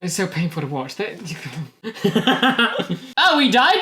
It's so painful to watch. Oh, we died?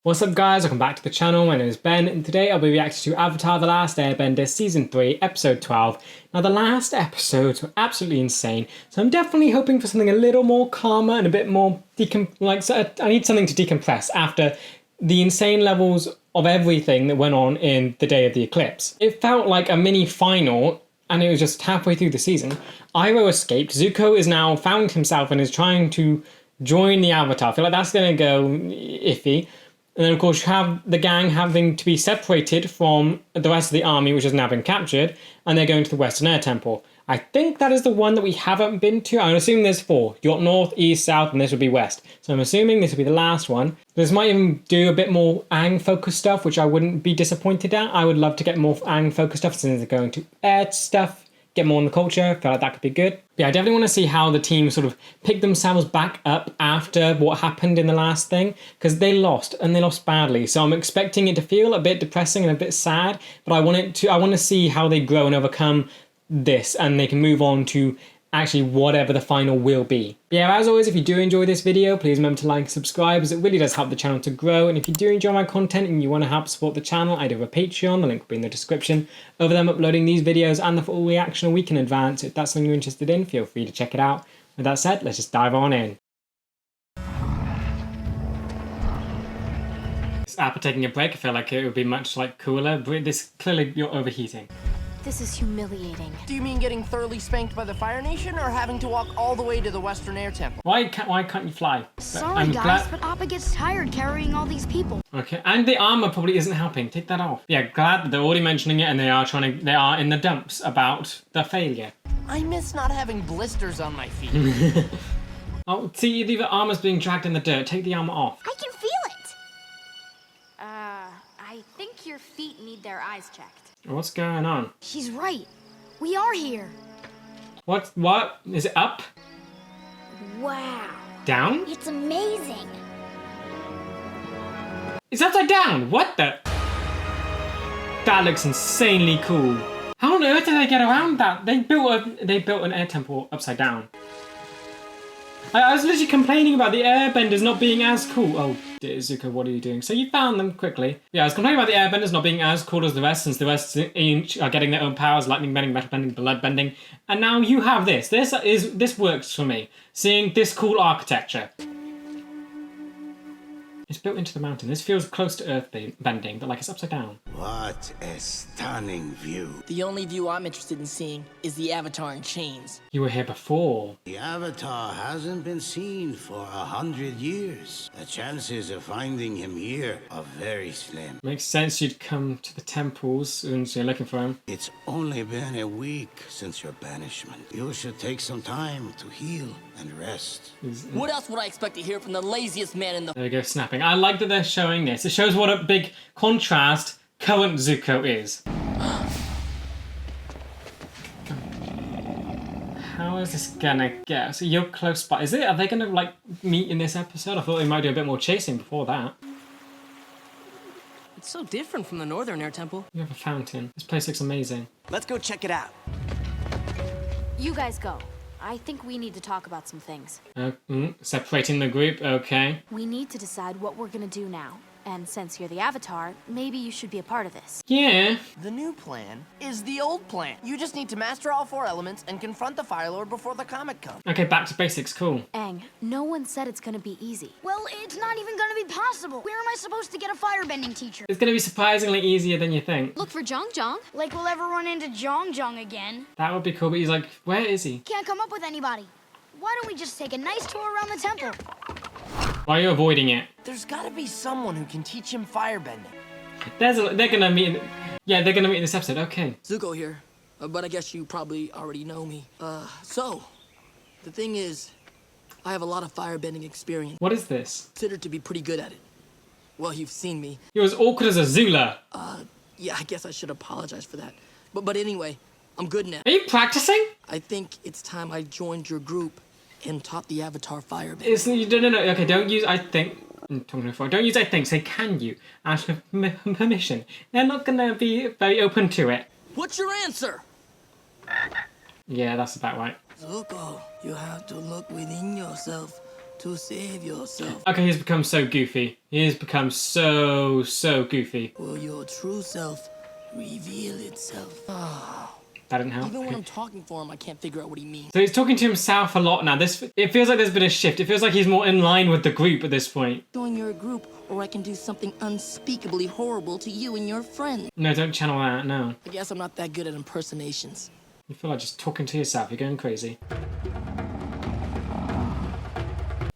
What's up guys, welcome back to the channel. My name is Ben and today I'll be reacting to Avatar: The Last Airbender Season 3 Episode 12. Now the last episodes were absolutely insane, so I'm definitely hoping for something a little more calmer and a bit more I need something to decompress after the insane levels of everything that went on in the day of the eclipse. It felt like a mini final and it was just halfway through the season. Iroh escaped, Zuko is now found himself and is trying to join the Avatar. I feel like that's going to go iffy. And then, of course, you have the gang having to be separated from the rest of the army, which has now been captured, and they're going to the Western Air Temple. I think that is the one that we haven't been to. I'm assuming there's 4. You got north, east, south, and this would be west. So I'm assuming this will be the last one. This might even do a bit more Aang-focused stuff, which I wouldn't be disappointed at. I would love to get more Aang-focused stuff since they're going to air stuff. Get more on the culture, I feel like that could be good. But yeah, I definitely want to see how the team sort of pick themselves back up after what happened in the last thing, because they lost and they lost badly. So I'm expecting it to feel a bit depressing and a bit sad, but I want to see how they grow and overcome this and they can move on to actually whatever the final will be. But yeah, as always, if you do enjoy this video, please remember to like and subscribe as it really does help the channel to grow. And if you do enjoy my content and you want to help support the channel, I do have a Patreon, the link will be in the description. Over there I'm uploading these videos and the full reaction a week in advance. If that's something you're interested in, feel free to check it out. With that said, let's just dive on in. After taking a break, I feel like it would be much cooler, but this clearly you're overheating. This is humiliating. Do you mean getting thoroughly spanked by the Fire Nation or having to walk all the way to the Western Air Temple? Why can't you fly? Sorry guys, but Appa gets tired carrying all these people. Okay, and the armor probably isn't helping. Take that off. Yeah, glad that they're already mentioning it and they are in the dumps about the failure. I miss not having blisters on my feet. Oh, see, the armor's being dragged in the dirt. Take the armor off. I can feel it. I think your feet need their eyes checked. What's going on? She's right. We are here. What? Is it up? Wow. Down? It's amazing. It's upside down. What the? That looks insanely cool. How on earth did they get around that? They built an air temple upside down. I was literally complaining about the airbenders not being as cool. Oh, dear Zuko, what are you doing? So you found them quickly. Yeah, I was complaining about the airbenders not being as cool as the rest, since the rest are getting their own powers, lightning bending, metal bending, blood bending. And now you have this. This works for me. Seeing this cool architecture. It's built into the mountain. This feels close to earth bending, but like it's upside down. What a stunning view. The only view I'm interested in seeing is the Avatar in chains. You were here before. The Avatar hasn't been seen for 100 years. The chances of finding him here are very slim. Makes sense you'd come to the temples and you're looking for him. It's only been a week since your banishment. You should take some time to heal and rest. What else would I expect to hear from the laziest man in the... There we go, snapping. I like that they're showing this. It shows what a big contrast current Zuko is. How is this gonna go? So you're close by. Are they gonna meet in this episode? I thought they might do a bit more chasing before that. It's so different from the Northern Air Temple. You have a fountain. This place looks amazing. Let's go check it out. You guys go. I think we need to talk about some things. Separating the group, okay. We need to decide what we're gonna do now. And since you're the Avatar, maybe you should be a part of this. Yeah. The new plan is the old plan. You just need to master all 4 elements and confront the Fire Lord before the comet comes. Okay, back to basics, cool. Aang, no one said it's gonna be easy. Well, it's not even gonna be possible. Where am I supposed to get a firebending teacher? It's gonna be surprisingly easier than you think. Look for Jong Jong. Like we'll ever run into Jong Jong again. That would be cool, but he's like, where is he? Can't come up with anybody. Why don't we just take a nice tour around the temple? Why are you avoiding it? There's gotta be someone who can teach him firebending. They're gonna meet. They're gonna meet in this episode. Okay. Zuko here, but I guess you probably already know me. So, the thing is, I have a lot of firebending experience. What is this? Considered to be pretty good at it. Well, you've seen me. You're as awkward as a Zula. Yeah, I guess I should apologize for that. But anyway, I'm good now. Are you practicing? I think it's time I joined your group and taught the Avatar firebending. No. Okay, don't use I think. I'm talking before. Don't use I think. Say can you? Ask for permission. They're not gonna be very open to it. What's your answer? Yeah, that's about right. Zuko, you have to look within yourself to save yourself. Okay, he's become so goofy. He has become so goofy. Will your true self reveal itself? That didn't help. Even when Okay. I'm talking for him, I can't figure out what he means. So he's talking to himself a lot now. It feels like there's been a shift. It feels like he's more in line with the group at this point. Join your group, or I can do something unspeakably horrible to you and your friends. No, don't channel that, no. I guess I'm not that good at impersonations. You feel like just talking to yourself. You're going crazy.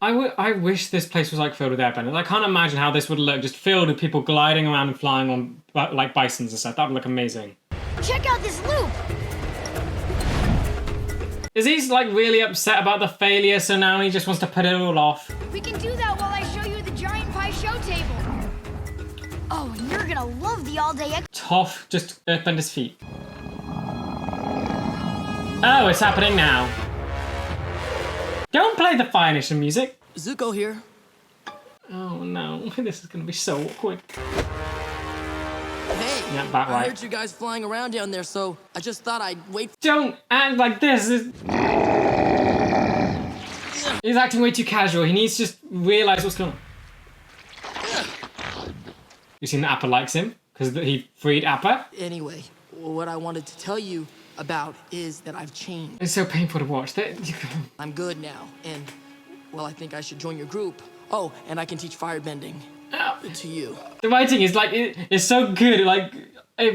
I wish this place was like filled with airbenders. I can't imagine how this would look, just filled with people gliding around and flying on like bisons and stuff. That would look amazing. Check out this loop. Is he like really upset about the failure, so now he just wants to put it all off? We can do that while I show you the giant pie show table. Oh, and you're gonna love the all-day Toff just earthbender's feet. Oh, it's happening now. Don't play the Fire Nation music. Zuko here. Oh no, this is gonna be so awkward. Hey, Yeah, that I right. heard you guys flying around down there, so I just thought I'd wait. Don't act like this. He's acting way too casual. He needs to just realize what's going on. You seen that Appa likes him? Because he freed Appa? Anyway, what I wanted to tell you about is that I've changed. It's so painful to watch. I'm good now, and, well, I think I should join your group. Oh, and I can teach firebending to you. The writing is like, it's so good, like,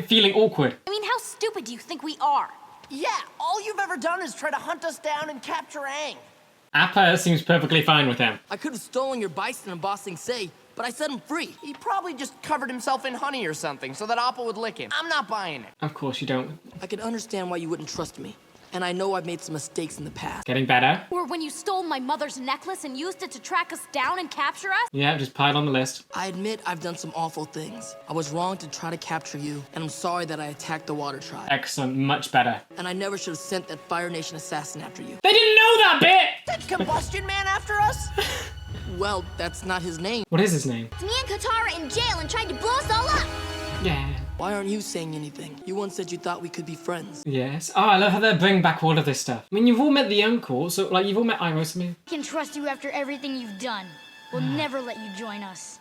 feeling awkward. I mean, how stupid do you think we are? Yeah, all you've ever done is try to hunt us down and capture Aang. Appa seems perfectly fine with him. I could have stolen your bison and Ba Sing Se, but I set him free. He probably just covered himself in honey or something so that Appa would lick him. I'm not buying it. Of course you don't. I can understand why you wouldn't trust me, and I know I've made some mistakes in the past. Getting better. Or when you stole my mother's necklace and used it to track us down and capture us? Yeah, just pile on the list. I admit I've done some awful things. I was wrong to try to capture you, and I'm sorry that I attacked the Water Tribe. Excellent, much better. And I never should have sent that Fire Nation assassin after you. They didn't know that bit! That Combustion Man after us? Well, that's not his name. What is his name? Me and Katara in jail and tried to blow us all up. Yeah. Why aren't you saying anything? You once said you thought we could be friends. Yes. Oh, I love how they bring back all of this stuff. I mean, you've all met the uncle, so like you've all met Iroh. I can trust you after everything you've done. We'll never let you join us.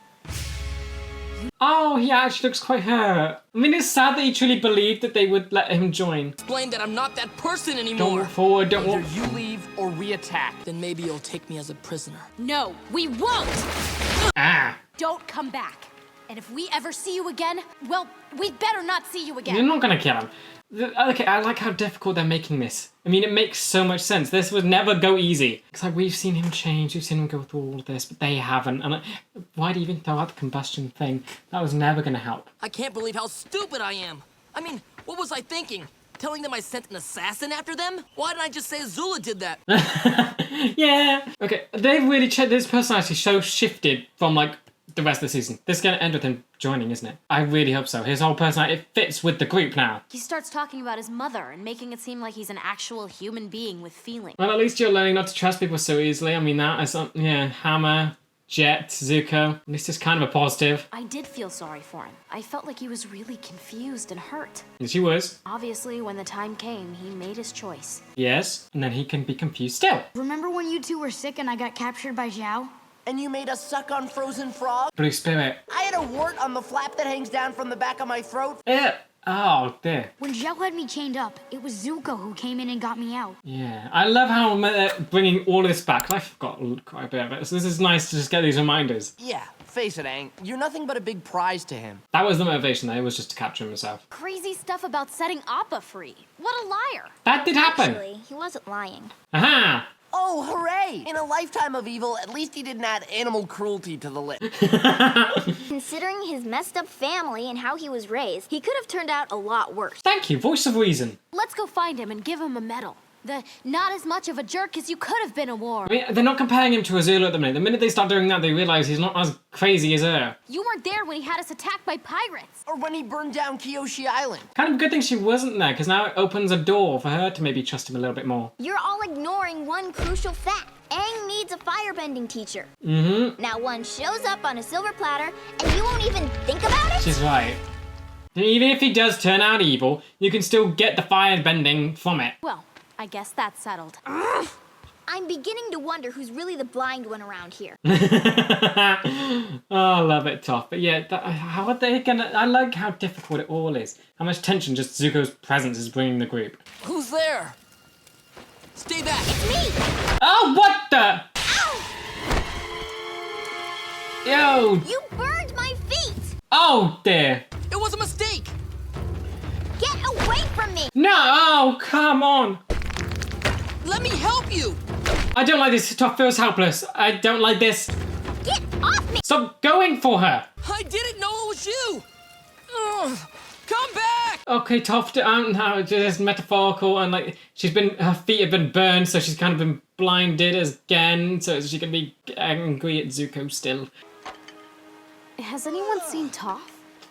Oh, he actually looks quite hurt. I mean, it's sad that he truly believed that they would let him join. Explain that I'm not that person Don't anymore. walk forward, don't Either walk... you leave or we attack. Then maybe you'll take me as a prisoner. No, we won't! Ah! Don't come back. And if we ever see you again, well, we'd better not see you again. You're not gonna kill him. Okay, I like how difficult they're making this. I mean, it makes so much sense. This would never go easy. It's like we've seen him change, we've seen him go through all of this, but they haven't. And why do you even throw out the combustion thing? That was never gonna help. I can't believe how stupid I am. I mean, what was I thinking? Telling them I sent an assassin after them? Why didn't I just say Azula did that? Yeah. Okay, they've really checked this personality so shifted from like the rest of the season. This is gonna end with him joining, isn't it? I really hope so. His whole personality, it fits with the group now. He starts talking about his mother and making it seem like he's an actual human being with feelings. Well, at least you're learning not to trust people so easily. I mean, that is, yeah, Hammer, Jet, Zuko. At least it's kind of a positive. I did feel sorry for him. I felt like he was really confused and hurt. Yes, he was. Obviously, when the time came, he made his choice. Yes, and then he can be confused still. Remember when you two were sick and I got captured by Zhao? And you made us suck on frozen frog? Blue Spirit. I had a wart on the flap that hangs down from the back of my throat. Yeah. Oh, dear. When Zhao had me chained up, it was Zuko who came in and got me out. Yeah. I love how they're bringing all of this back. I forgot quite a bit of it. So this is nice to just get these reminders. Yeah, face it, Aang. You're nothing but a big prize to him. That was the motivation there. It was just to capture himself. Crazy stuff about setting Appa free. What a liar. That did happen. Actually, he wasn't lying. Aha! Oh, hooray! In a lifetime of evil, at least he didn't add animal cruelty to the list. Considering his messed up family and how he was raised, he could have turned out a lot worse. Thank you. Voice of reason. Let's go find him and give him a medal. The not as much of a jerk as you could have been award. I mean, they're not comparing him to Azula at the minute. The minute they start doing that, they realize he's not as crazy as her. You weren't there when he had us attacked by pirates. Or when he burned down Kyoshi Island. Kind of a good thing she wasn't there, because now it opens a door for her to maybe trust him a little bit more. You're all ignoring one crucial fact. Aang needs a firebending teacher. Mm-hmm. Now one shows up on a silver platter, and you won't even think about it? She's right. Even if he does turn out evil, you can still get the fire bending from it. Well, I guess that's settled. I'm beginning to wonder who's really the blind one around here. Oh, I love it, Toph. But yeah, how are they gonna... I like how difficult it all is. How much tension just Zuko's presence is bringing the group. Who's there? Stay back. It's me! Oh, what the... Yo! You burned my feet! Oh, dear. It was a mistake. Get away from me! No! Oh, come on. Let me help you. I don't like this. Toph feels helpless. I don't like this. Get off me! Stop going for her. I didn't know it was you. Ugh. Come back. Okay, Toph, now it's just metaphorical, and like her feet have been burned, so she's kind of been blinded again, so she can be angry at Zuko still. Has anyone seen Toph?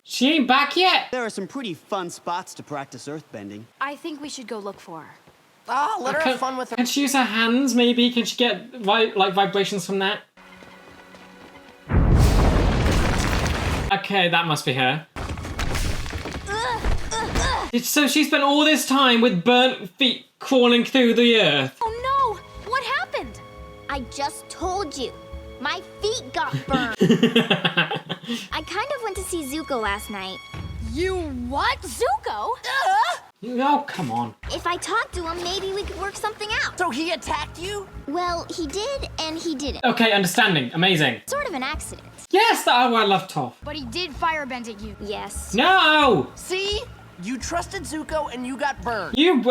She ain't back yet. There are some pretty fun spots to practice earthbending. I think we should go look for her. Ah, let her have fun with her. Can she use her hands, maybe? Can she get, like, vibrations from that? Okay, that must be her. So she spent all this time with burnt feet crawling through the earth. Oh no! What happened? I just told you. My feet got burned. I kind of went to see Zuko last night. You what? Zuko? Oh, come on. If I talked to him, maybe we could work something out. So he attacked you? Well, he did and he didn't. Okay, understanding. Amazing. Sort of an accident. Yes, I love Toph. But he did firebend at you. Yes. No! See? You trusted Zuko and you got burned. You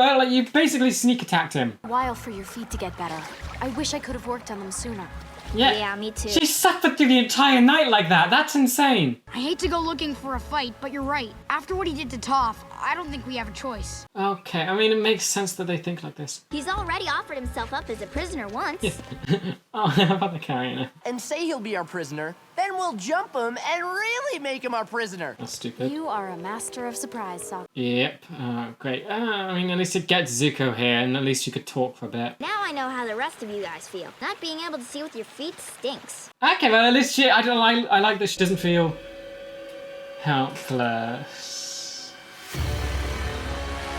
basically sneak attacked him. A while for your feet to get better. I wish I could have worked on them sooner. Yeah, me too. She suffered through the entire night like that. That's insane. I hate to go looking for a fight, but you're right. After what he did to Toph, I don't think we have a choice. Okay, I mean, it makes sense that they think like this. He's already offered himself up as a prisoner once. Oh, how about the carrying? And say he'll be our prisoner, then we'll jump him and really make him our prisoner. That's stupid. You are a master of surprise, Sokka. Yep, great. I mean, at least it gets Zuko here, and at least you could talk for a bit. Now I know how the rest of you guys feel. Not being able to see with your feet stinks. Okay, well, at least I like that she doesn't feel helpless.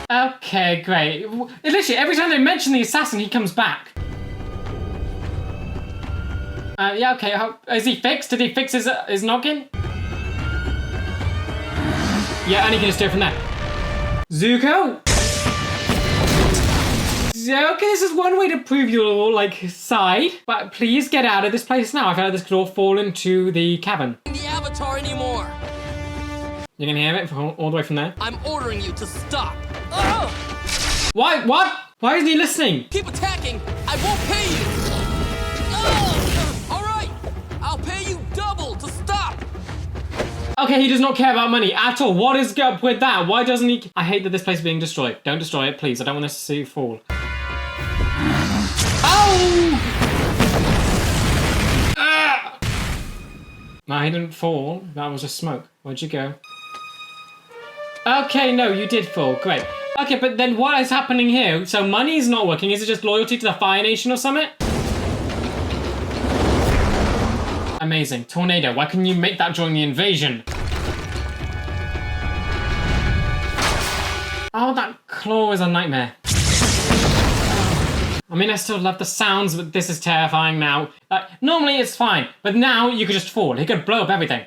Okay, great. Literally, every time they mention the assassin, he comes back. Yeah, okay. Is he fixed? Did he fix his noggin? Yeah, and he can just do it from there. Zuko? Okay, this is one way to prove your, side. But please get out of this place now. I feel like this could all fall into the cabin. The Avatar anymore. You can hear it from all the way from there? I'm ordering you to stop. Oh! Why? What? Why isn't he listening? Keep attacking. I won't pay you. Oh! All right. I'll pay you double to stop. Okay, he does not care about money at all. What is up with that? Why doesn't he? I hate that this place is being destroyed. Don't destroy it, please. I don't want this to see it fall. Oh! Ah! No, he didn't fall. That was just smoke. Where'd you go? Okay, no, you did fall. Great. Okay, but then what is happening here? So money's not working. Is it just loyalty to the Fire Nation or something? Amazing. Tornado. Why couldn't you make that during the invasion? Oh, that claw is a nightmare. I mean, I still love the sounds, but this is terrifying now. Normally it's fine, but now you could just fall. He could blow up everything.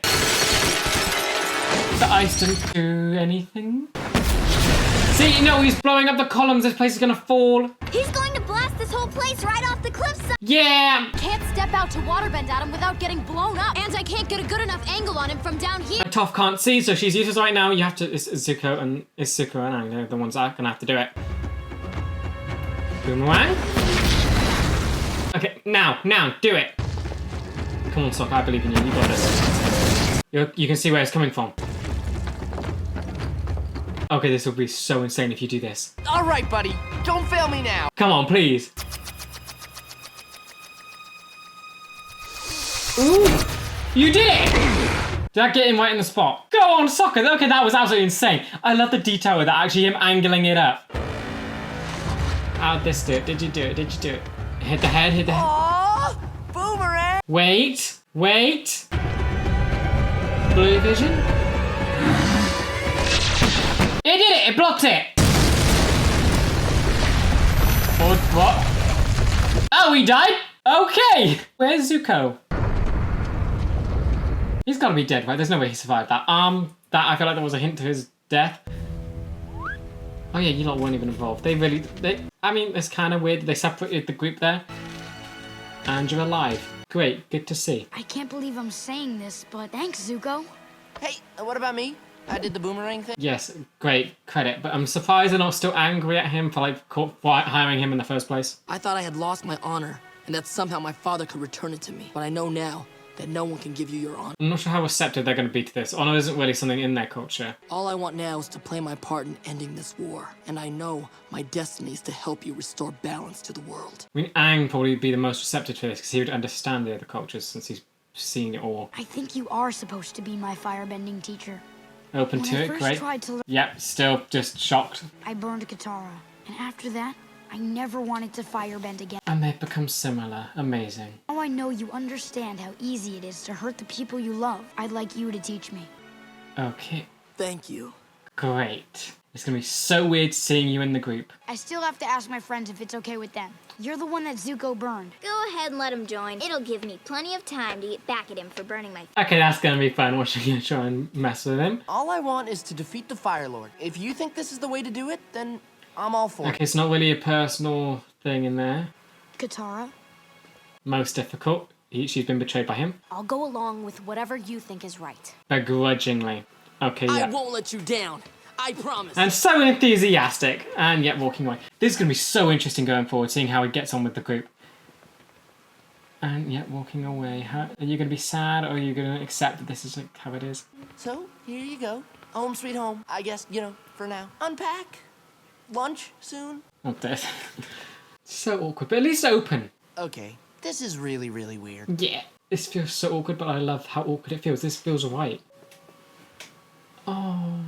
The ice didn't do anything. See, no, he's blowing up the columns. This place is gonna fall. He's going to blast this whole place right off the cliffside. Yeah. Can't step out to waterbend at him without getting blown up. And I can't get a good enough angle on him from down here. Toph can't see, so she's useless right now. You have to. It's Zuko and Aang. They're the ones that are gonna have to do it. Boomerang. Okay, now, do it. Come on, Sokka, I believe in you. You got this. You can see where it's coming from. Okay, this will be so insane if you do this. All right, buddy. Don't fail me now. Come on, please. Ooh! You did it! Did I get him right in the spot? Go on, Sokka! Okay, that was absolutely insane. I love the detail with that, actually him angling it up. How'd this do it? Did you do it? Did you do it? Hit the head, hit the head. Aww! Boomerang! Wait! Blue vision? It did it! It blocked it! What? Oh, he died? Okay. Where's Zuko? He's gotta be dead, right? There's no way he survived that. That I feel like that was a hint to his death. Oh yeah, you lot weren't even involved. I mean, it's kind of weird. They separated the group there. And you're alive. Great, good to see. I can't believe I'm saying this, but thanks, Zuko. Hey, what about me? I did the boomerang thing. Yes, great credit, but I'm surprised they're not still angry at him for hiring him in the first place. I thought I had lost my honor, and that somehow my father could return it to me. But I know now that no one can give you your honor. I'm not sure how receptive they're going to be to this. Honor isn't really something in their culture. All I want now is to play my part in ending this war, and I know my destiny is to help you restore balance to the world. I mean, Aang probably be the most receptive to this because he would understand the other cultures since he's seen it all. I think you are supposed to be my firebending teacher. Open When to I it, first great. tried to learn, Yep, still just shocked. I burned Katara, and after that, I never wanted to firebend again. And they've become similar. Amazing. Now I know you understand how easy it is to hurt the people you love. I'd like you to teach me. Okay, Thank you. great. It's going to be so weird seeing you in the group. I still have to ask my friends if it's okay with them. You're the one that Zuko burned. Go ahead and let him join. It'll give me plenty of time to get back at him for burning my... Okay, that's going to be fun watching you try and mess with him. All I want is to defeat the Fire Lord. If you think this is the way to do it, then I'm all for it. Okay, it's not really a personal thing in there. Katara, Most difficult. She's been betrayed by him. I'll go along with whatever you think is right. Begrudgingly. Okay, yeah. I won't let you down. I promise. And so enthusiastic, and yet walking away. This is going to be so interesting going forward, seeing how he gets on with the group. And yet walking away. Are you going to be sad, or are you going to accept that this is like how it is? So, here you go. Home sweet home. I guess, for now. Unpack. Lunch soon. Oh, this. So awkward, but at least open. Okay, this is really, really weird. Yeah. This feels so awkward, but I love how awkward it feels. This feels right. Oh.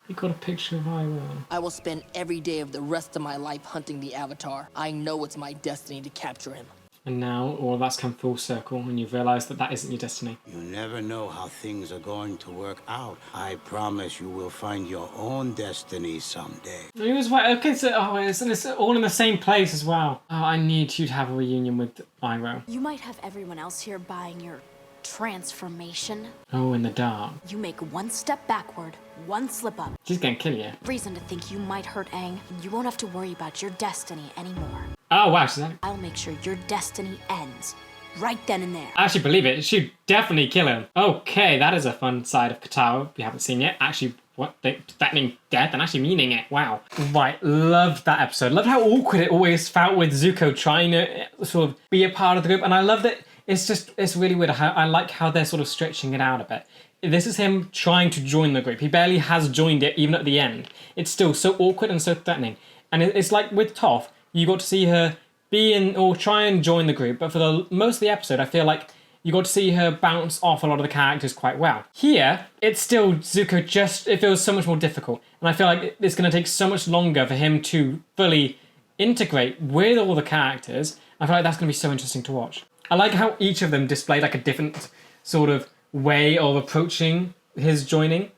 You got a picture of Iroh. I will spend every day of the rest of my life hunting the Avatar. I know it's my destiny to capture him. And now all of that's come full circle, and you've realised that that isn't your destiny. You never know how things are going to work out. I promise you will find your own destiny someday. He was right. Okay, so it's all in the same place as well. Oh, I need you to have a reunion with Iroh. You might have everyone else here buying your transformation. Oh, in the dark. You make one step backward, one slip up. She's gonna kill you. Reason to think you might hurt Aang. You won't have to worry about your destiny anymore. Oh, wow. She's I'll make sure your destiny ends right then and there. I actually believe it. She'd definitely kill him. Okay, that is a fun side of Katara we haven't seen yet. Actually, threatening death and actually meaning it. Wow. Right, loved that episode. Loved how awkward it always felt with Zuko trying to sort of be a part of the group. And I love that it's really weird. I like how they're sort of stretching it out a bit. This is him trying to join the group. He barely has joined it, even at the end. It's still so awkward and so threatening. And it's like with Toph, you got to see her be in or try and join the group, but for the most of the episode, I feel like you got to see her bounce off a lot of the characters quite well. Here, it's still Zuko, it feels so much more difficult, and I feel like it's going to take so much longer for him to fully integrate with all the characters. I feel like that's going to be so interesting to watch. I like how each of them displayed like a different sort of way of approaching his joining.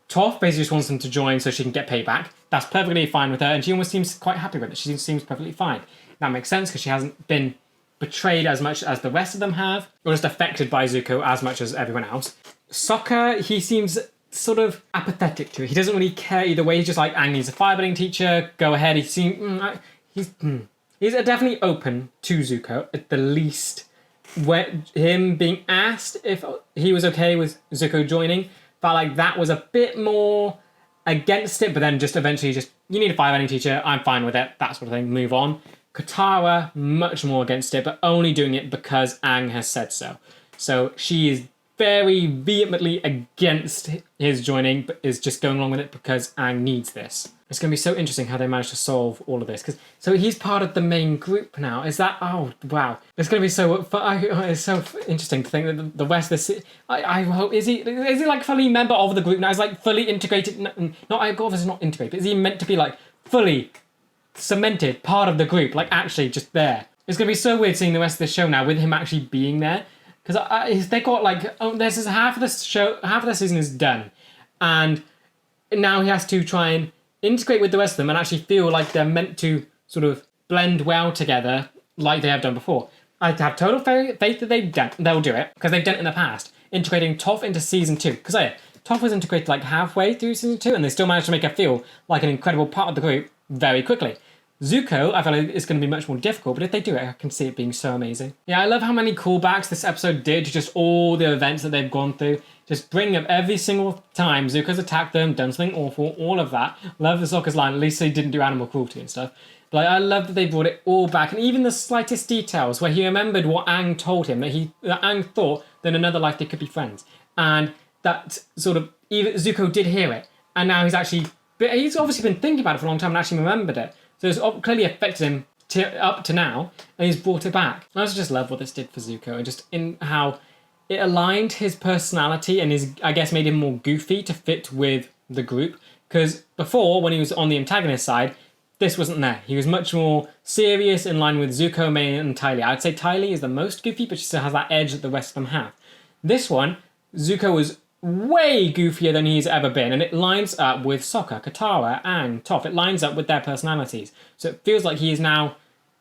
Toph basically just wants him to join so she can get payback. That's perfectly fine with her, and she almost seems quite happy with it. She seems perfectly fine. That makes sense because she hasn't been betrayed as much as the rest of them have, or just affected by Zuko as much as everyone else. Sokka, he seems sort of apathetic to it. He doesn't really care either way. He's just like, Aang needs a firebending teacher, go ahead. He's definitely open to Zuko, at the least. Him being asked if he was okay with Zuko joining, felt like that was a bit more against it, but then just eventually you need a firebending teacher, I'm fine with it, that sort of thing, move on. Katara, much more against it, but only doing it because Aang has said so. So she is very vehemently against his joining, but is just going along with it because Aang needs this. It's going to be so interesting how they manage to solve all of this. So he's part of the main group now. Is that... Oh, wow. It's going to be so... It's so interesting to think that the rest of this... I hope... Is he like fully a member of the group now? Is like fully integrated... Not obviously not integrated, but is he meant to be like fully cemented part of the group? Like actually just there. It's going to be so weird seeing the rest of the show now with him actually being there. Because they got like... this is half of the show... Half of the season is done. And now he has to try and integrate with the rest of them and actually feel like they're meant to sort of blend well together like they have done before. I have total faith that they'll do it, because they've done it in the past, integrating Toph into season 2. Because Toph was integrated like halfway through season 2, and they still managed to make her feel like an incredible part of the group very quickly. Zuko, I feel like it's going to be much more difficult, but if they do it, I can see it being so amazing. Yeah, I love how many callbacks this episode did to just all the events that they've gone through. Just bring up every single time Zuko's attacked them, done something awful, all of that. Love the Sokka's line, at least they didn't do animal cruelty and stuff. But I love that they brought it all back, and even the slightest details where he remembered what Aang told him, that Aang thought that in another life they could be friends. And that sort of, even Zuko did hear it, and now he's obviously been thinking about it for a long time and actually remembered it. So it's clearly affected him up to now, and he's brought it back. I also just love what this did for Zuko, and just in how it aligned his personality and I guess made him more goofy to fit with the group. Because before, when he was on the antagonist side, this wasn't there. He was much more serious, in line with Zuko, May, and Ty Lee. I'd say Ty Lee is the most goofy, but she still has that edge that the rest of them have. This one, Zuko was way goofier than he's ever been, and it lines up with Sokka, Katara, and Toph. It lines up with their personalities. So it feels like he is now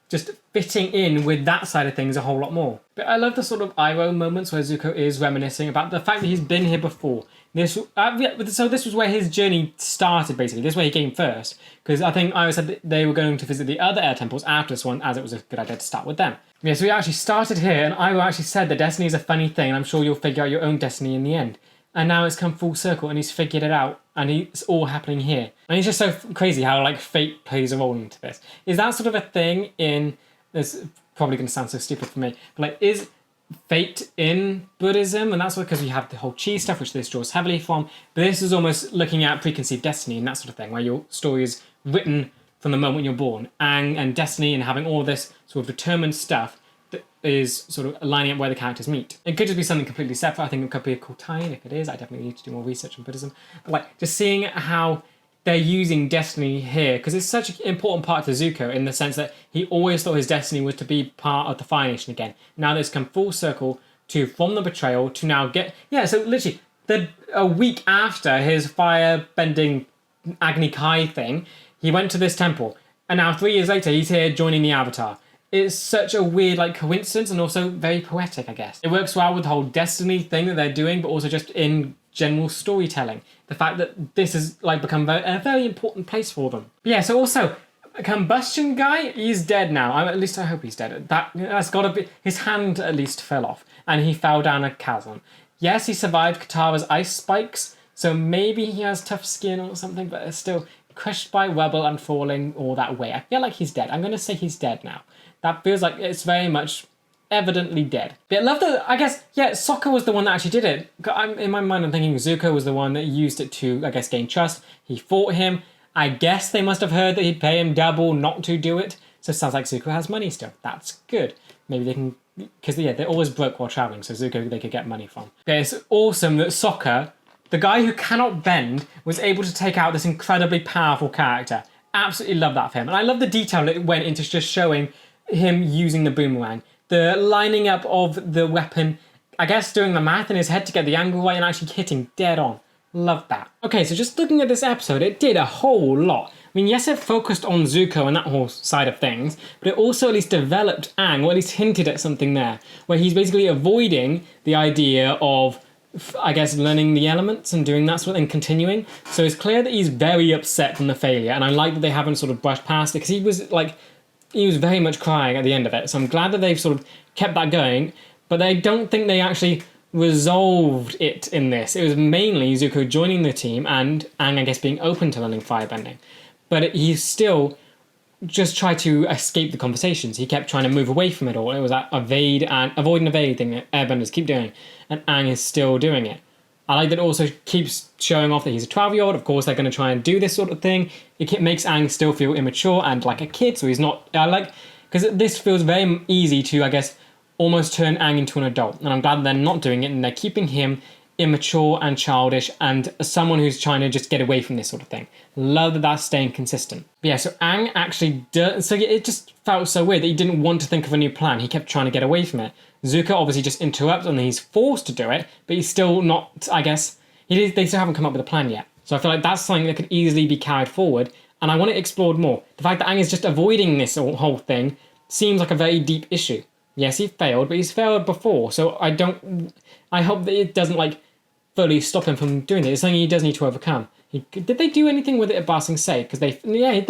just fitting in with that side of things a whole lot more. But I love the sort of eye-roll moments where Zuko is reminiscing about the fact that he's been here before. So this was where his journey started, basically. This is where he came first. Because I think I said that they were going to visit the other air temples after this one, as it was a good idea to start with them. Yeah, so we actually started here, and I actually said that destiny is a funny thing, and I'm sure you'll figure out your own destiny in the end. And now it's come full circle, and he's figured it out, and it's all happening here. And it's just so crazy how like fate plays a role into this. Is that sort of a thing in... This is probably going to sound so stupid for me, but like, is fate in Buddhism? And that's because we have the whole chi stuff, which this draws heavily from. But this is almost looking at preconceived destiny and that sort of thing, where your story is written from the moment you're born. Aang and destiny and having all this sort of determined stuff that is sort of lining up where the characters meet. It could just be something completely separate. I think it could be a cool tie-in. If it is, I definitely need to do more research on Buddhism. But like, just seeing how they're using destiny here, because it's such an important part to Zuko in the sense that he always thought his destiny was to be part of the Fire Nation again. Now that it's come full circle to, from the betrayal to now get... Yeah, so literally, a week after his fire-bending Agni Kai thing, he went to this temple. And now 3 years later, he's here joining the Avatar. It's such a weird like coincidence, and also very poetic, I guess. It works well with the whole destiny thing that they're doing, but also just in general storytelling. The fact that this has like become a very important place for them. But yeah, so also, combustion guy, he's dead now. At least I hope he's dead. That's gotta be... His hand at least fell off, and he fell down a chasm. Yes, he survived Katara's ice spikes, so maybe he has tough skin or something, but it's still crushed by rubble and falling all that way. I feel like he's dead. I'm gonna say he's dead now. That feels like it's very much evidently dead. But I love that, I guess, yeah, Sokka was the one that actually did it. In my mind, I'm thinking Zuko was the one that used it to, I guess, gain trust. He fought him. I guess they must have heard that he'd pay him double not to do it. So it sounds like Zuko has money still. That's good. Maybe they can... Because, yeah, they're always broke while traveling, so Zuko they could get money from. Okay, it's awesome that Sokka, the guy who cannot bend, was able to take out this incredibly powerful character. Absolutely love that for him. And I love the detail that it went into just showing him using the boomerang. The lining up of the weapon, I guess doing the math in his head to get the angle right and actually hitting dead on. Love that. Okay, so just looking at this episode, it did a whole lot. I mean, yes, it focused on Zuko and that whole side of things, but it also at least developed Aang, or at least hinted at something there, where he's basically avoiding the idea of, I guess, learning the elements and doing that sort of thing, and continuing. So it's clear that he's very upset from the failure, and I like that they haven't sort of brushed past it, because he was very much crying at the end of it. So I'm glad that they've sort of kept that going, but I don't think they actually resolved it in this. It was mainly Zuko joining the team and Aang, I guess, being open to learning firebending. But he still just tried to escape the conversations. He kept trying to move away from it all. It was that avoid and evade thing that airbenders keep doing, and Aang is still doing it. I like that it also keeps showing off that he's a 12-year-old. Of course, they're going to try and do this sort of thing. It makes Aang still feel immature and like a kid, so he's not... Because this feels very easy to, I guess, almost turn Aang into an adult. And I'm glad they're not doing it, and they're keeping him immature and childish and someone who's trying to just get away from this sort of thing. Love that that's staying consistent. But yeah, so Aang actually does... So it just felt so weird that he didn't want to think of a new plan. He kept trying to get away from it. Zuko obviously just interrupts and he's forced to do it, but he's still not, I guess... They still haven't come up with a plan yet. So I feel like that's something that could easily be carried forward and I want it explored more. The fact that Aang is just avoiding this whole thing seems like a very deep issue. Yes, he failed, but he's failed before, so I hope that it doesn't, like, fully stop him from doing it. It's something he does need to overcome. Did they do anything with it at Ba Sing Se? Because they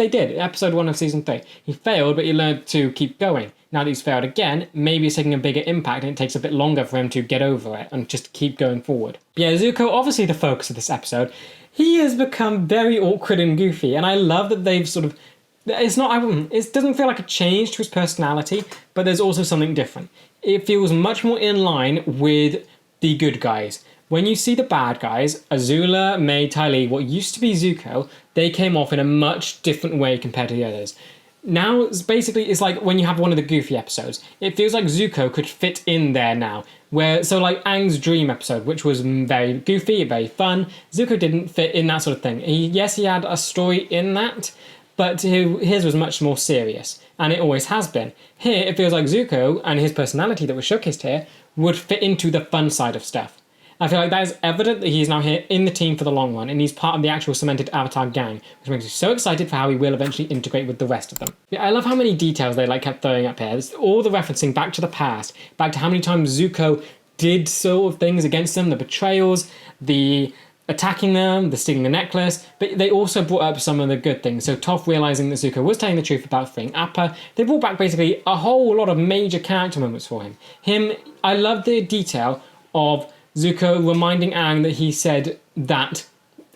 did. Episode 1 of season 3. He failed, but he learned to keep going. Now that he's failed again, maybe it's taking a bigger impact and it takes a bit longer for him to get over it and just keep going forward. Yeah, Zuko, obviously the focus of this episode. He has become very awkward and goofy, and I love that they've sort of... It doesn't feel like a change to his personality, but there's also something different. It feels much more in line with the good guys. When you see the bad guys, Azula, Mai, Ty Lee, what used to be Zuko, they came off in a much different way compared to the others. Now, it's like when you have one of the goofy episodes. It feels like Zuko could fit in there now. So like Aang's dream episode, which was very goofy, very fun, Zuko didn't fit in that sort of thing. Yes, he had a story in that, but his was much more serious, and it always has been. Here, it feels like Zuko and his personality that was showcased here would fit into the fun side of stuff. I feel like that is evident that he's now here in the team for the long run, and he's part of the actual cemented Avatar gang, which makes me so excited for how he will eventually integrate with the rest of them. Yeah, I love how many details they kept throwing up here. There's all the referencing back to the past, back to how many times Zuko did sort of things against them, the betrayals, the attacking them, the stealing the necklace, but they also brought up some of the good things. So Toph realising that Zuko was telling the truth about freeing Appa. They brought back basically a whole lot of major character moments for him. I love the detail of Zuko reminding Aang that he said that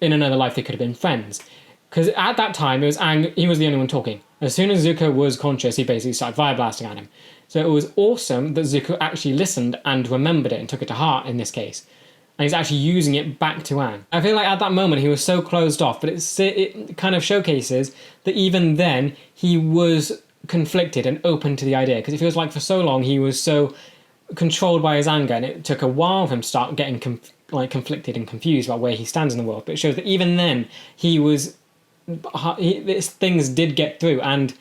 in another life they could have been friends. Because at that time, it was Aang, he was the only one talking. As soon as Zuko was conscious, he basically started fire blasting at him. So it was awesome that Zuko actually listened and remembered it and took it to heart in this case. And he's actually using it back to Aang. I feel like at that moment he was so closed off, but it kind of showcases that even then he was conflicted and open to the idea. Because it feels like for so long he was so controlled by his anger, and it took a while for him to start getting conflicted and confused about where he stands in the world. But it shows that even then things did get through and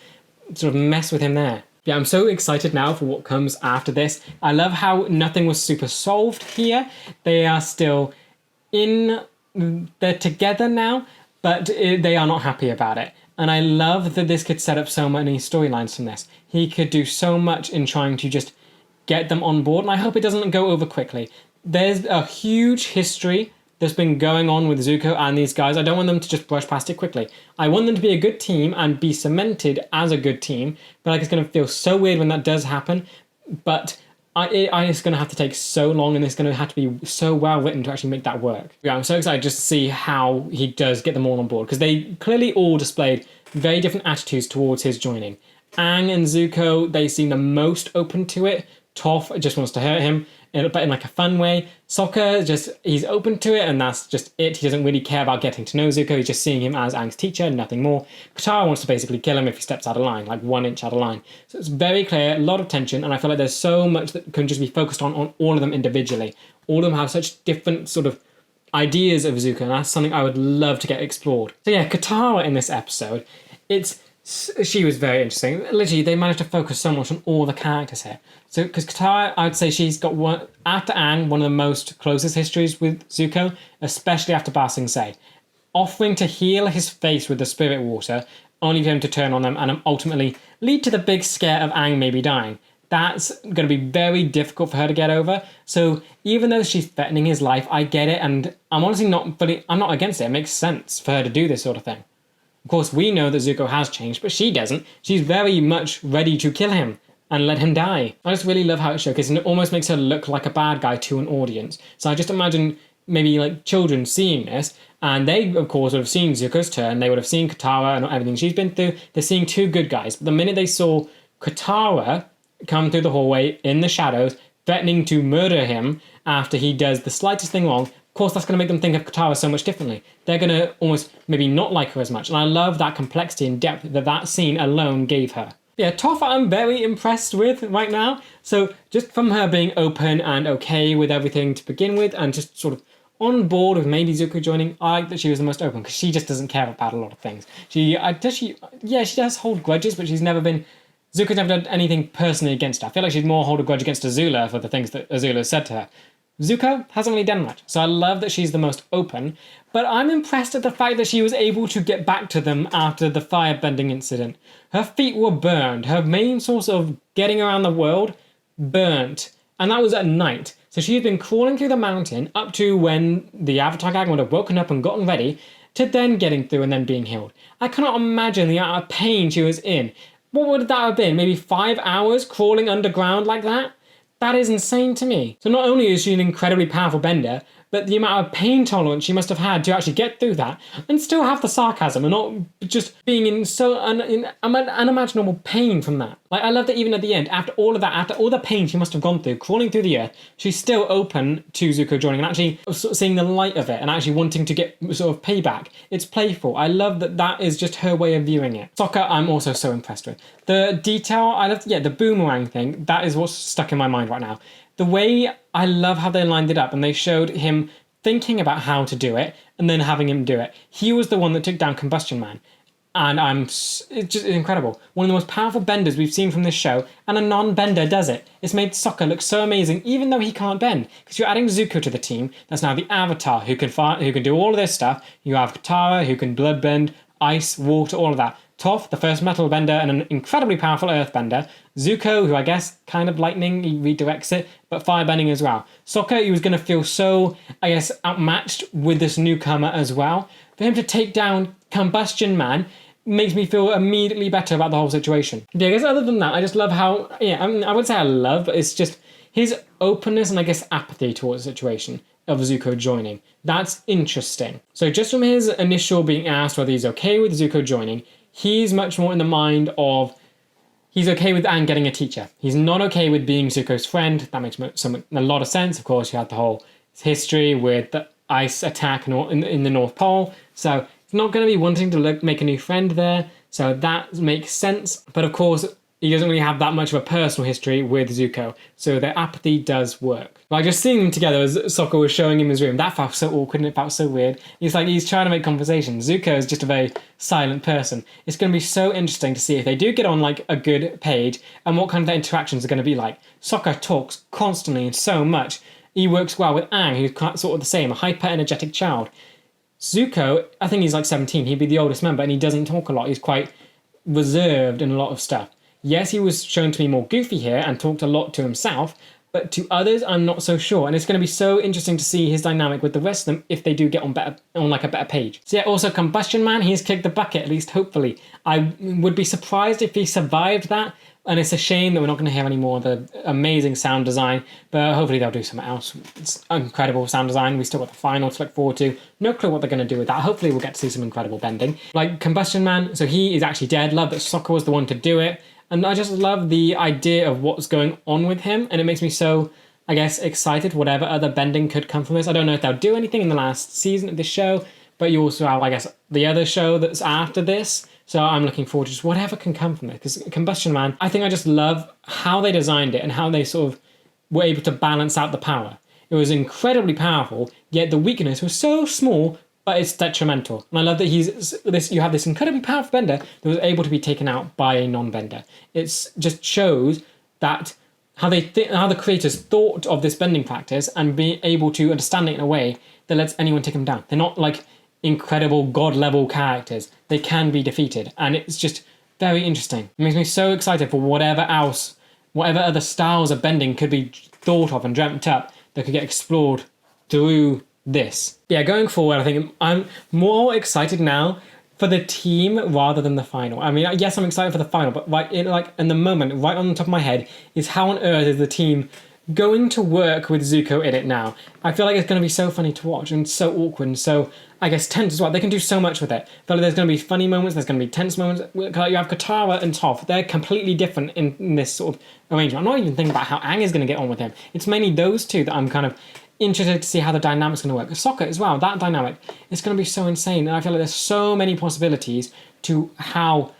sort of mess with him there. Yeah, I'm so excited now for what comes after this. I love how nothing was super solved here. They are still they're together now, but they are not happy about it. And I love that this could set up so many storylines from this. He could do so much in trying to just get them on board, and I hope it doesn't go over quickly. There's a huge history that's been going on with Zuko and these guys. I don't want them to just brush past it quickly. I want them to be a good team and be cemented as a good team, but it's going to feel so weird when that does happen. But it's going to have to take so long, and it's going to have to be so well written to actually make that work. Yeah, I'm so excited just to see how he does get them all on board, because they clearly all displayed very different attitudes towards his joining. Aang and Zuko, they seem the most open to it. Toph just wants to hurt him, but in like a fun way. Sokka, he's open to it, and that's just it. He doesn't really care about getting to know Zuko. He's just seeing him as Aang's teacher, nothing more. Katara wants to basically kill him if he steps out of line, like 1 inch out of line. So it's very clear, a lot of tension, and I feel like there's so much that can just be focused on all of them individually. All of them have such different sort of ideas of Zuko, and that's something I would love to get explored. So yeah, Katara in this episode, she was very interesting. Literally, they managed to focus so much on all the characters here. So, because Katara, I'd say she's got after Aang, one of the most closest histories with Zuko, especially after Ba Sing Se. Offering to heal his face with the spirit water, only for him to turn on them and ultimately lead to the big scare of Aang maybe dying. That's going to be very difficult for her to get over. So even though she's threatening his life, I get it, and I'm honestly I'm not against it. It makes sense for her to do this sort of thing. Of course, we know that Zuko has changed, but she doesn't. She's very much ready to kill him and let him die. I just really love how it showcases, and it almost makes her look like a bad guy to an audience. So I just imagine maybe like children seeing this, and they, of course, would have seen Zuko's turn. They would have seen Katara and everything she's been through. They're seeing two good guys. But the minute they saw Katara come through the hallway in the shadows, threatening to murder him after he does the slightest thing wrong, of course, that's going to make them think of Katara so much differently. They're going to almost maybe not like her as much. And I love that complexity and depth that scene alone gave her. Yeah, Toph I'm very impressed with right now. So just from her being open and okay with everything to begin with, and just sort of on board with maybe Zuko joining, I like that she was the most open, because she just doesn't care about a lot of things. She does hold grudges, but Zuko's never done anything personally against her. I feel like she'd more hold a grudge against Azula for the things that Azula said to her. Zuko hasn't really done much, so I love that she's the most open, but I'm impressed at the fact that she was able to get back to them after the firebending incident. Her feet were burned, her main source of getting around the world burnt, and that was at night. So she had been crawling through the mountain up to when the Avatar gang would have woken up and gotten ready, to then getting through and then being healed. I cannot imagine the amount of pain she was in. What would that have been? Maybe 5 hours crawling underground like that? That is insane to me. So not only is she an incredibly powerful bender, but the amount of pain tolerance she must have had to actually get through that and still have the sarcasm and not just being in so unimaginable pain from that. Like, I love that even at the end, after all of that, after all the pain she must have gone through, crawling through the earth, she's still open to Zuko joining and actually sort of seeing the light of it and actually wanting to get sort of payback. It's playful. I love that that is just her way of viewing it. Sokka, I'm also so impressed with. The detail, I love, the boomerang thing, that is what's stuck in my mind right now. The way, I love how they lined it up and they showed him thinking about how to do it and then having him do it. He was the one that took down Combustion Man. And it's just incredible. One of the most powerful benders we've seen from this show, and a non-bender does it. It's made Sokka look so amazing, even though he can't bend. Because you're adding Zuko to the team, that's now the Avatar, who can do all of this stuff. You have Katara, who can blood bend, ice, water, all of that. Toph, the first metal bender and an incredibly powerful earth bender. Zuko, who I guess kind of lightning, he redirects it, but fire bending as well. Sokka, he was going to feel so, I guess, outmatched with this newcomer as well. For him to take down Combustion Man makes me feel immediately better about the whole situation. Yeah, I guess other than that, I just love how, I wouldn't say I love, but it's just his openness and I guess apathy towards the situation of Zuko joining. That's interesting. So just from his initial being asked whether he's okay with Zuko joining, he's much more in the mind of he's okay with Aang getting a teacher. He's not okay with being Zuko's friend. That makes a lot of sense. Of course, you had the whole history with the ice attack in the North Pole. So he's not going to be wanting to make a new friend there. So that makes sense. But of course, he doesn't really have that much of a personal history with Zuko. So their apathy does work. Like just seeing them together as Sokka was showing him his room, that felt so awkward and it felt so weird. He's trying to make conversation. Zuko is just a very silent person. It's going to be so interesting to see if they do get on like a good page and what kind of their interactions are going to be like. Sokka talks constantly and so much. He works well with Aang, who's sort of the same, a hyper-energetic child. Zuko, I think he's like 17. He'd be the oldest member and he doesn't talk a lot. He's quite reserved in a lot of stuff. Yes, he was shown to be more goofy here and talked a lot to himself, but to others, I'm not so sure. And it's going to be so interesting to see his dynamic with the rest of them if they do get on like a better page. So yeah, also Combustion Man, he's kicked the bucket, at least hopefully. I would be surprised if he survived that. And it's a shame that we're not going to hear any more of the amazing sound design, but hopefully they'll do something else. It's incredible sound design. We still got the final to look forward to. No clue what they're going to do with that. Hopefully we'll get to see some incredible bending. Like Combustion Man, so he is actually dead. Love that Sokka was the one to do it. And I just love the idea of what's going on with him. And it makes me so, I guess, excited whatever other bending could come from this. I don't know if they'll do anything in the last season of this show, but you also have, I guess, the other show that's after this. So I'm looking forward to just whatever can come from it. Because Combustion Man, I think I just love how they designed it and how they sort of were able to balance out the power. It was incredibly powerful, yet the weakness was so small, but it's detrimental. And I love that you have this incredibly powerful bender that was able to be taken out by a non-bender. It just shows that how the creators thought of this bending practice and be able to understand it in a way that lets anyone take them down. They're not like incredible god-level characters. They can be defeated, and it's just very interesting. It makes me so excited for whatever other styles of bending could be thought of and dreamt up that could get explored through this. Yeah, going forward, I think I'm more excited now for the team rather than the final. I mean, yes, I'm excited for the final, but in the moment, right on the top of my head, is how on earth is the team going to work with Zuko in it now? I feel like it's going to be so funny to watch and so awkward and so, I guess, tense as well. They can do so much with it. I feel like there's going to be funny moments, there's going to be tense moments. You have Katara and Toph. They're completely different in this sort of arrangement. I'm not even thinking about how Aang is going to get on with him. It's mainly those two that I'm kind of interested to see how the dynamic's going to work. Sokka as well, that dynamic, it's going to be so insane. And I feel like there's so many possibilities to how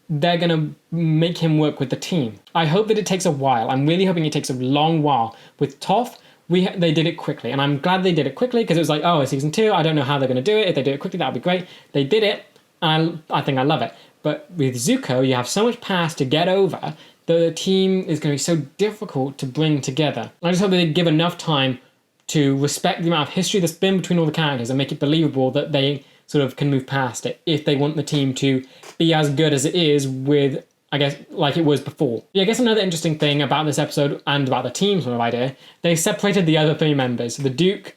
they're going to make him work with the team. I hope that it takes a while. I'm really hoping it takes a long while. With Toph, they did it quickly. And I'm glad they did it quickly because it was like, oh, it's season 2. I don't know how they're going to do it. If they do it quickly, that would be great. They did it. And I think I love it. But with Zuko, you have so much past to get over. The team is going to be so difficult to bring together. I just hope they give enough time to respect the amount of history that's been between all the characters and make it believable that they sort of can move past it if they want the team to be as good as it is with, I guess, like it was before. Yeah, I guess another interesting thing about this episode and about the team sort of idea, they separated the other 3 members. The Duke,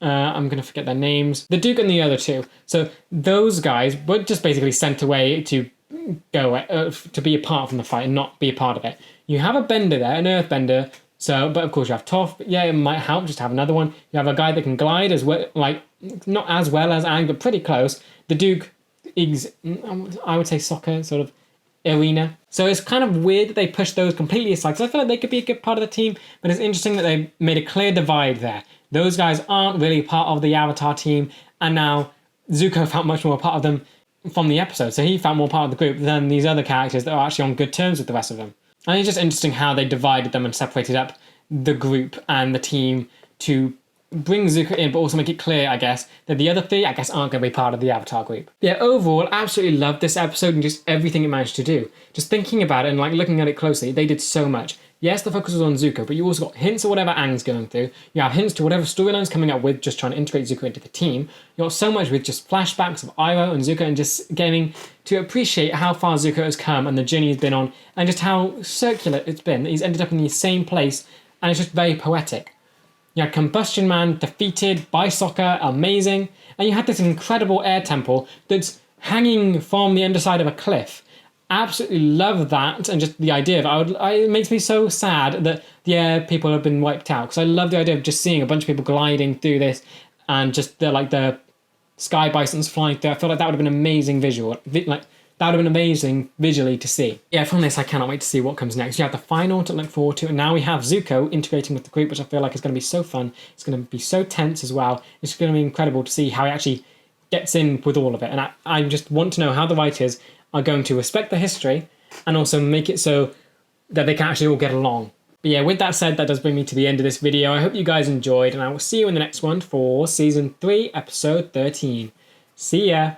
I'm going to forget their names. The Duke and the other 2. So those guys were just basically sent away to go to be apart from the fight and not be a part of it. You have a bender there, an earthbender. So, but of course you have Toph. But yeah, it might help just to have another one. You have a guy that can glide as well, like not as well as Aang, but pretty close. The Duke is, I would say, Sokka sort of arena. So it's kind of weird that they pushed those completely aside. Because I feel like they could be a good part of the team, but it's interesting that they made a clear divide there. Those guys aren't really part of the Avatar team, and now Zuko felt much more a part of them from the episode. So he felt more part of the group than these other characters that are actually on good terms with the rest of them. I think it's just interesting how they divided them and separated up the group and the team to bring Zuko in, but also make it clear, I guess, that the other 3, I guess, aren't going to be part of the Avatar group. Yeah, overall, absolutely loved this episode and just everything it managed to do. Just thinking about it and like looking at it closely, they did so much. Yes, the focus was on Zuko, but you also got hints of whatever Aang's going through. You have hints to whatever storyline's coming up with, just trying to integrate Zuko into the team. You got so much with just flashbacks of Iroh and Zuko and just getting to appreciate how far Zuko has come and the journey he's been on and just how circular it's been. He's ended up in the same place and it's just very poetic. You had Combustion Man defeated by Sokka, amazing. And you had this incredible air temple that's hanging from the underside of a cliff. Absolutely love that, and just the idea of it. It makes me so sad that the air people have been wiped out, because I love the idea of just seeing a bunch of people gliding through this and just the sky bisons flying through. I feel like that would have been amazing visual. That would have been amazing visually to see. Yeah, from this I cannot wait to see what comes next. You have the final to look forward to, and now we have Zuko integrating with the group, which I feel like is going to be so fun. It's going to be so tense as well. It's going to be incredible to see how he actually gets in with all of it. And I just want to know how the writers are going to respect the history and also make it so that they can actually all get along. But yeah, with that said, that does bring me to the end of this video. I hope you guys enjoyed, and I will see you in the next one for Season 3, Episode 13. See ya!